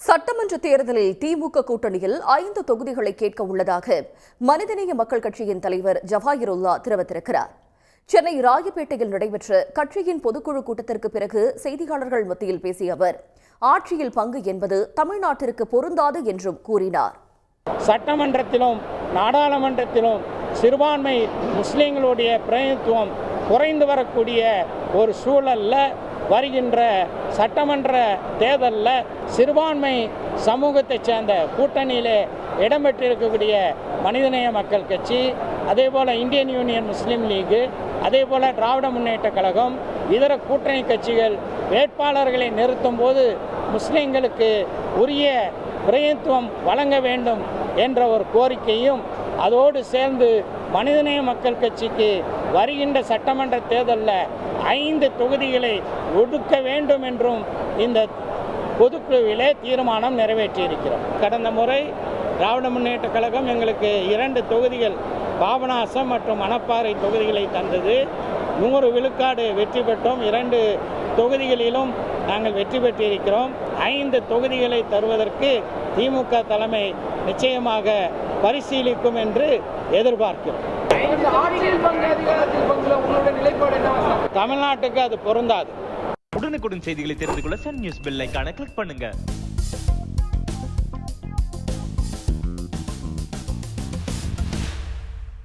சட்டமன்ற தேர்தலில் திமுக கூட்டணியில் 5 தொகுதிகளை கேட்க உள்ளதாக மனிதநேய மக்கள் கட்சியின் தலைவர் ஜவாஹிருல்லா தெரிவித்திருக்கிறார். சென்னை ராயப்பேட்டையில் நடைபெற்ற கட்சியின் பொதுக்குழு கூட்டத்திற்கு பிறகு செய்தியாளர்கள் மத்தியில் பேசிய அவர், ஆட்சியில் பங்கு என்பது தமிழ்நாட்டிற்கு பொருந்தாது என்றும் கூறினார். சட்டமன்றத்திலும் நாடாளுமன்றத்திலும் சிறுபான்மை முஸ்லிம்களுடைய பிரதிநிதித்துவம் குறைந்து வரக்கூடிய ஒரு சூழல்ல வருகின்ற சட்டமன்ற தேர்தலில் சிறுபான்மை சமூகத்தைச் சேர்ந்த கூட்டணியிலே இடம்பெற்றிருக்கக்கூடிய மனிதநேய மக்கள் கட்சி, அதேபோல் இந்தியன் யூனியன் முஸ்லீம் லீகு, அதேபோல் திராவிட முன்னேற்ற கழகம், இதர கூட்டணி கட்சிகள் வேட்பாளர்களை நிறுத்தும் போது முஸ்லீம்களுக்கு உரிய பிரதிநிதித்துவம் வழங்க வேண்டும் என்ற ஒரு கோரிக்கையும், அதோடு சேர்ந்து மனிதநேய மக்கள் கட்சிக்கு வருகின்ற சட்டமன்ற தேர்தலில் 5 தொகுதிகளை ஒதுக்க வேண்டும் என்றும் இந்த பொதுக்குழுவிலே தீர்மானம் நிறைவேற்றியிருக்கிறோம். கடந்த முறை திராவிட முன்னேற்ற கழகம் எங்களுக்கு 2 தொகுதிகள் பாபநாசம் மற்றும் மணப்பாறை தொகுதிகளை தந்தது. 100 விழுக்காடு வெற்றி பெற்றோம். 2 தொகுதிகளிலும் நாங்கள் வெற்றி பெற்றிருக்கிறோம். 5 தொகுதிகளை தருவதற்கு திமுக தலைமை நிச்சயமாக பரிசீலிக்கும் என்று எதிர்பார்க்கிறோம். தமிழ்நாட்டுக்கு அது பொருந்தாது. உடனுக்குடன் செய்திகளை தெரிந்து கொள்ள சன் நியூஸ் பெல் ஐகானை கிளிக் பண்ணுங்க.